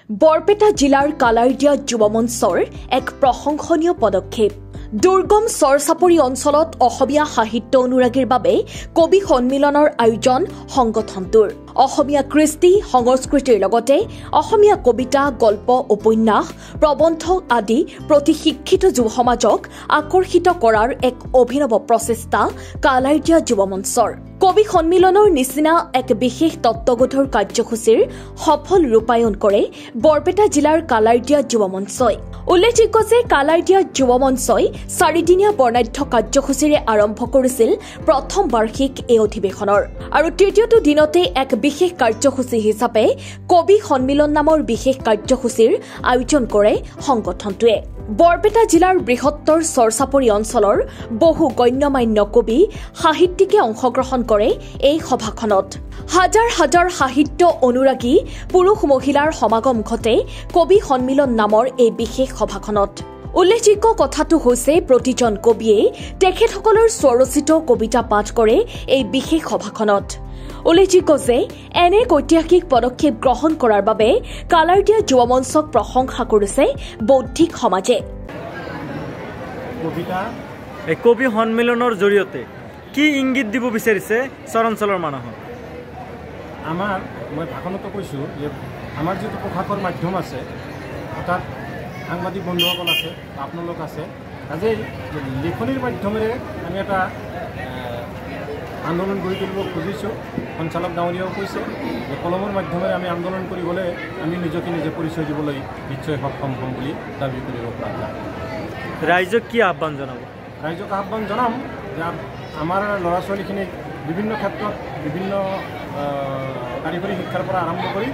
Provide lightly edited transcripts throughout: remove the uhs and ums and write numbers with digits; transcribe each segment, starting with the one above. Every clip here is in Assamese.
বৰপেটা জিলাৰ কালাৰদিয়া যুৱ মঞ্চৰ এক প্ৰশংসনীয় পদক্ষেপ। দুৰ্গম চৰচাপৰি অঞ্চলত অসমীয়া সাহিত্য অনুৰাগীৰ বাবে কবি সন্মিলনৰ আয়োজন সংগঠনটোৰ। অসমীয়া কৃষ্টি সংস্কৃতিৰ লগতে অসমীয়া কবিতা, গল্প, উপন্যাস, প্ৰবন্ধ আদি প্ৰতি শিক্ষিত যুৱ সমাজক আকৰ্ষিত কৰাৰ এক অভিনৱ প্ৰচেষ্টা কালাৰদিয়া যুৱ মঞ্চৰ। কবি সন্মিলনৰ নিচিনা এক বিশেষ তত্ত্বগধুৰ কাৰ্যসূচীৰ সফল ৰূপায়ণ কৰে বৰপেটা জিলাৰ কালাৰদিয়া যুৱ মঞ্চই। উল্লেখযোগ্য যে কালাৰদিয়া যুৱ মঞ্চই 4দিনীয়া বৰ্ণাঢ্য কাৰ্যসূচীৰে আৰম্ভ কৰিছিল প্ৰথম বাৰ্ষিক এই অধিৱেশনৰ আৰু তৃতীয়টো দিনতে এক বিশেষ কাৰ্যসূচী হিচাপে কবি সন্মিলন নামৰ বিশেষ কাৰ্যসূচীৰ আয়োজন কৰে সংগঠনটোৱে। বৰপেটা জিলাৰ বৃহত্তৰ চৰচাপৰি অঞ্চলৰ বহু গণ্যমান্য কবি সাহিত্যিকে অংশগ্ৰহণ কৰে এই সভাখনত। হাজাৰ হাজাৰ সাহিত্য অনুৰাগী পুৰুষ মহিলাৰ সমাগম ঘটে কবি সন্মিলন নামৰ এই বিশেষ সভাখনত। উল্লেখযোগ্য কথাটো হৈছে প্ৰতিজন কবিয়ে তেখেতসকলৰ স্বৰচিত কবিতা পাঠ কৰে এই বিশেষ সভাখনত। উল্লেখযোগ্য যে এনে ঐতিহাসিক পদক্ষেপ গ্ৰহণ কৰাৰ বাবে কালাৰদিয়া যুৱ মঞ্চক প্ৰশংসা কৰিছে বৌদ্ধিক সমাজে। কবি সন্মিলনৰ জৰিয়তে কি ইংগিত দিব বিচাৰিছে চৰাঞ্চলৰ মানুহক? মই ভাষণতো কৈছোঁ যে আমাৰ যিটো প্ৰকাশৰ মাধ্যম আছে, অৰ্থাৎ সাংবাদিক বন্ধুসকল আছে, আপোনালোক আছে, কাজেই লিখনিৰ মাধ্যমেৰে আমি এটা আন্দোলন গঢ়ি তুলিব খুজিছোঁ। সঞ্চালক ডাঙৰীয়াও কৈছে যে কলমৰ মাধ্যমেৰে আমি আন্দোলন কৰিবলৈ আমি নিজকে নিজে পৰিচয় দিবলৈ নিশ্চয় সক্ষম হ'ম বুলি দাবী কৰিব পৰা যায়। ৰাইজক কি আহ্বান জনাব? ৰাইজক আহ্বান জনাম যে আমাৰ ল'ৰা ছোৱালীখিনিক বিভিন্ন ক্ষেত্ৰত বিভিন্ন কাৰিকৰী শিক্ষাৰ পৰা আৰম্ভ কৰি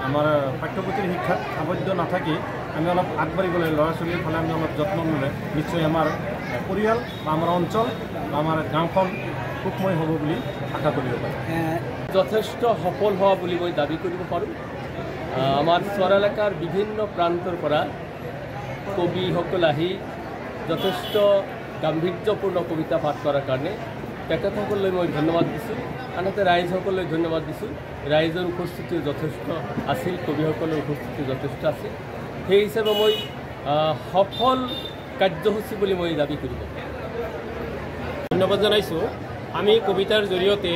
আমাৰ পাঠ্যপুথিৰ শিক্ষাত আবদ্ধ নাথাকি আমি অলপ আগবাঢ়িবলৈ ল'ৰা ছোৱালীৰ ফালে আমি অলপ যত্ন ল'লে নিশ্চয় আমাৰ পৰিয়াল বা আমাৰ অঞ্চল বা আমাৰ গাঁওখন সুখময় হ'ব বুলি আশা কৰিব পাৰোঁ। যথেষ্ট সফল হোৱা বুলি মই দাবী কৰিব পাৰোঁ। আমাৰ চৰ এলেকাৰ বিভিন্ন প্ৰান্তৰ পৰা কবিসকল আহি যথেষ্ট গাম্ভীৰ্যপূৰ্ণ কবিতা পাঠ কৰাৰ কাৰণে তেখেতসকললৈ মই ধন্যবাদ দিছোঁ। আনহাতে ৰাইজসকললৈ ধন্যবাদ দিছোঁ। ৰাইজৰ উপস্থিতি যথেষ্ট আছিল, কবিসকলৰ উপস্থিতি যথেষ্ট আছিল। সেই হিচাপে মই সফল কাৰ্যসূচী বুলি মই দাবী কৰিব পাৰোঁ। ধন্যবাদ জনাইছোঁ। আমি কবিতাৰ জৰিয়তে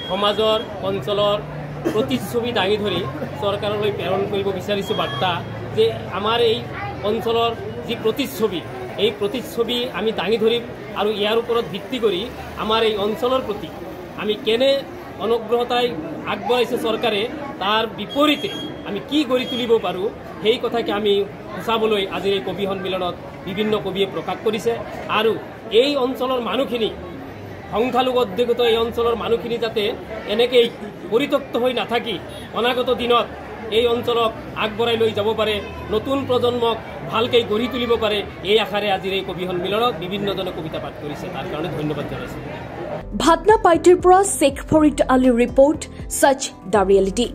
সমাজৰ অঞ্চলৰ প্ৰতিচ্ছবি দাঙি ধৰি চৰকাৰলৈ প্ৰেৰণ কৰিব বিচাৰিছোঁ বাৰ্তা যে আমাৰ এই অঞ্চলৰ যি প্ৰতিচ্ছবি, এই প্ৰতিচ্ছবি আমি দাঙি ধৰিম আৰু ইয়াৰ ওপৰত ভিত্তি কৰি আমাৰ এই অঞ্চলৰ প্ৰতি আমি কেনে অনুগ্ৰহতাই আগবঢ়াইছে চৰকাৰে, তাৰ বিপৰীতে আমি কি গঢ়ি তুলিব পাৰোঁ সেই কথাকে আমি সূচাবলৈ আজিৰ এই কবি সন্মিলনত বিভিন্ন কবিয়ে প্ৰকাশ কৰিছে। আৰু এই অঞ্চলৰ মানুহখিনি, সংখ্যালঘু অধ্যুষিত এই অঞ্চলৰ মানুহখিনি যাতে এনেকেই পৰিত্যক্ত হৈ নাথাকি অনাগত দিনত এই অঞ্চলক আগবঢ়াই লৈ যাব পাৰে, নতুন প্ৰজন্মক ভালকৈ গঢ়ি তুলিব পাৰে, এই আশাৰে আজিৰ এই কবি সন্মিলনত বিভিন্নজনে কবিতা পাঠ কৰিছে। তাৰ কাৰণে ধন্যবাদ জনাইছোঁ। ভাটনা পাইটিৰ পৰা শ্বেখ ফৰিদ আলীৰ ৰিপৰ্ট, সচ দ্য ৰিয়েলিটি।